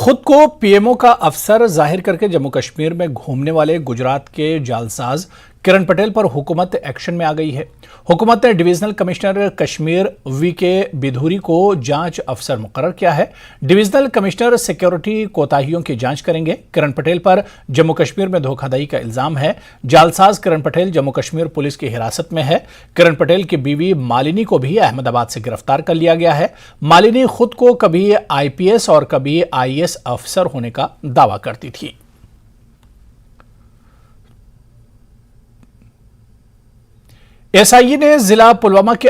खुद को पीएमओ का अफसर जाहिर करके जम्मू कश्मीर में घूमने वाले गुजरात के जालसाज किरण पटेल पर हुकूमत एक्शन में आ गई है। हुकूमत ने divisional commissioner Kashmir V K Bidhuri को जांच अफसर मुकर्रर किया है। डिवीजनल कमिश्नर सिक्योरिटी कोताहियों की जांच करेंगे। किरण पटेल पर जम्मू कश्मीर में धोखाधड़ी का इल्जाम है। जालसाज किरण पटेल जम्मू कश्मीर पुलिस की हिरासत में है। किरण पटेल की बीवी मालिनी को भी अहमदाबाद से गिरफ्तार कर लिया गया है। मालिनी खुद को कभी आईपीएस और कभी आईएएस अफसर होने का दावा करती थी। एसआईए ने जिला पुलवामा के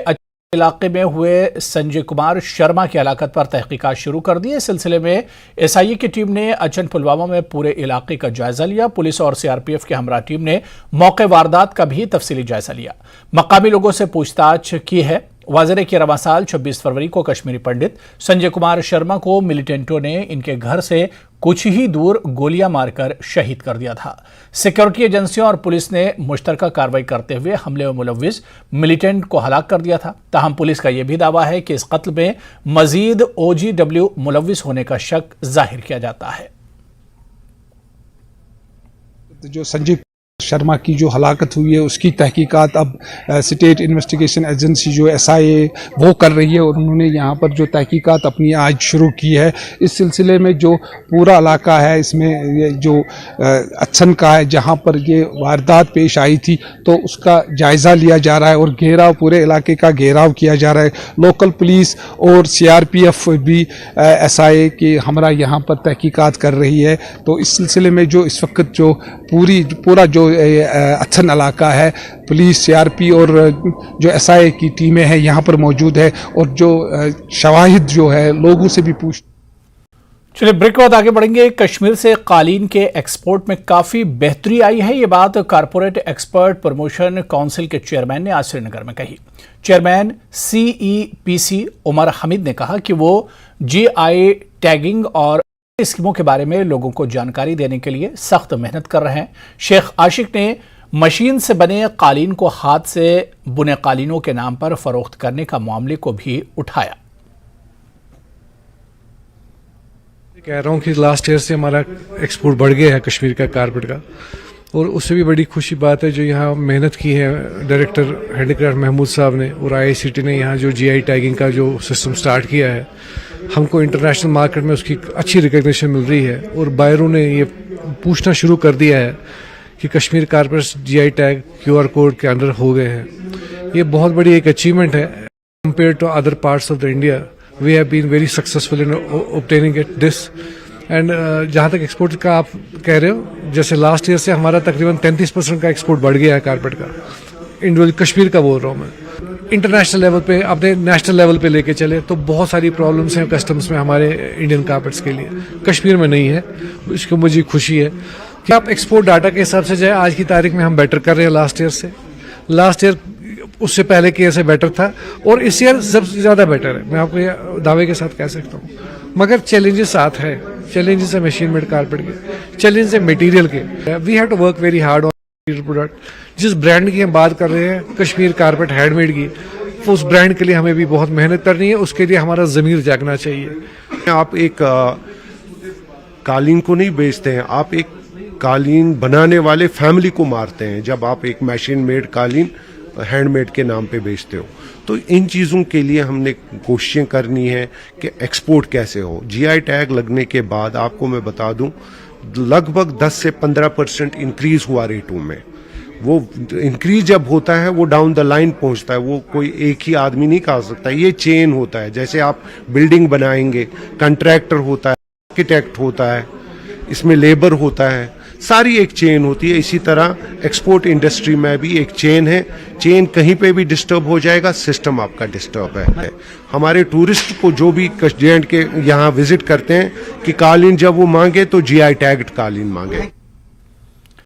इलाके में हुए संजय कुमार शर्मा की हलाकत पर तहकीकात शुरू कर दी। इस सिलसिले में एसआईए की टीम ने अचन पुलवामा में पूरे इलाके का जायजा लिया। पुलिस और सीआरपीएफ की हमरा टीम ने मौके वारदात का भी तफसीली जायजा लिया। मकामी लोगों से पूछताछ की है। वाज़ेह कि रवां साल 26 फरवरी को कश्मीरी पंडित संजय कुमार शर्मा को मिलिटेंटों ने इनके घर से कुछ ही दूर गोलियां मारकर शहीद कर दिया था। सिक्योरिटी एजेंसियों और पुलिस ने मुश्तरका कार्रवाई करते हुए हमले में मुलव्विस मिलिटेंट को हलाक कर दिया था। ताहम पुलिस का यह भी दावा है कि इस कत्ल में मजीद ओजीडब्ल्यू मुलव्विस होने का शक जाहिर किया जाता है। जो संजय शर्मा की जो हलाकत हुई है उसकी तहकीकात अब स्टेट इन्वेस्टिगेशन एजेंसी जो एसआईए वो कर रही है और उन्होंने यहाँ पर जो तहकीकात अपनी आज शुरू की है। इस सिलसिले में जो पूरा इलाका है इसमें ये जो अच्छन का है जहाँ पर ये वारदात पेश आई थी तो उसका जायज़ा लिया जा रहा है और घेराव पूरे इलाके का घेराव किया जा रहा है। लोकल पुलिस और सीआरपीएफ भी एसआईए के हमरा यहाँ पर तहकीकात कर रही है। तो इस सिलसिले में जो इस वक्त जो पूरा जो अच्छन इलाका है पुलिस सीआरपी और जो एसआईए की टीमें हैं यहाँ पर मौजूद है और जो शवाहिद जो है लोगों से भी पूछ। चलिए ब्रेक के बाद आगे बढ़ेंगे। कश्मीर से कालीन के एक्सपोर्ट में काफी बेहतरी आई है। ये बात कारपोरेट एक्सपर्ट प्रमोशन काउंसिल के चेयरमैन ने आज श्रीनगर में कही। चेयरमैन सीईपीसी उमर हमीद ने कहा कि वो जीआई टैगिंग और स्कीमों के बारे में लोगों को जानकारी देने के लिए सख्त मेहनत कर रहे हैं। शेख आशिक ने मशीन से बने कालीन को हाथ से बुने कालीनों के नाम पर फरोख्त करने का मामले को भी उठाया। कह रहा हूँ कि लास्ट ईयर से हमारा एक्सपोर्ट बढ़ गया है कश्मीर का कारपेट का, और उससे भी बड़ी खुशी बात है जो यहाँ मेहनत की है डायरेक्टर हैंडीक्राफ्ट महमूद साहब ने और आईआईसीटी ने यहाँ जो जीआई टैगिंग का जो सिस्टम स्टार्ट किया है। हमको इंटरनेशनल मार्केट में उसकी अच्छी रिकग्निशन मिल रही है और बायरों ने ये पूछना शुरू कर दिया है कि Kashmir carpets GI tag QR code के अंदर हो गए हैं। ये बहुत बड़ी एक अचीवमेंट है compare to other parts of the India. We have been very successful in obtaining it this end जहाँ तक एक्सपोर्ट का आप कह रहे हो, जैसे लास्ट ईयर से हमारा तकरीबन 33% का एक्सपोर्ट बढ़ गया है कारपेट का। इंडिविजुअल कश्मीर का बोल रहा हूँ मैं। इंटरनेशनल लेवल पे अपने नेशनल लेवल पे लेके चले तो बहुत सारी प्रॉब्लम्स हैं कस्टम्स में हमारे इंडियन कारपेट्स के लिए, कश्मीर में नहीं है। इसको मुझे खुशी है कि आप एक्सपोर्ट डाटा के हिसाब से जाए आज की तारीख में हम बेटर कर रहे हैं लास्ट ईयर से। लास्ट ईयर उससे पहले के ईयर से बेटर था और इस ईयर सबसे ज़्यादा बेटर है, मैं आपको ये दावे के साथ कह सकता हूँ। मगर चैलेंजेस साथ है, चैलेंजेस है मशीन मेड कारपेट के, चैलेंजेस है मटेरियल के। We have to work very hard on product. जिस ब्रांड की हम बात कर रहे हैं कश्मीर कारपेट हैंडमेड की, उस ब्रांड के लिए हमें भी बहुत मेहनत करनी है। उसके लिए हमारा ज़मीर जागना चाहिए। आप एक कालीन को नहीं बेचते हैं, आप एक कालीन बनाने वाले फैमिली को मारते हैं जब आप एक मशीन मेड कालीन हैंडमेड के नाम पे बेचते हो। तो इन चीज़ों के लिए हमने कोशिशें करनी है कि एक्सपोर्ट कैसे हो। जीआई टैग लगने के बाद आपको मैं बता दूं लगभग 10 से 15% इंक्रीज हुआ रेटों में। वो इंक्रीज जब होता है वो डाउन द लाइन पहुंचता है, वो कोई एक ही आदमी नहीं कर सकता, ये चेन होता है। जैसे आप बिल्डिंग बनाएंगे, कंट्रैक्टर होता है, आर्किटेक्ट होता है, इसमें लेबर होता है, सारी एक चेन होती है। इसी तरह एक्सपोर्ट इंडस्ट्री में भी एक चेन है। चेन कहीं पे भी डिस्टर्ब हो जाएगा, सिस्टम आपका डिस्टर्ब है। हमारे टूरिस्ट को जो भी जे एंड के यहाँ विजिट करते हैं कि कालीन जब वो मांगे तो जीआई टैग्ड कालीन मांगे।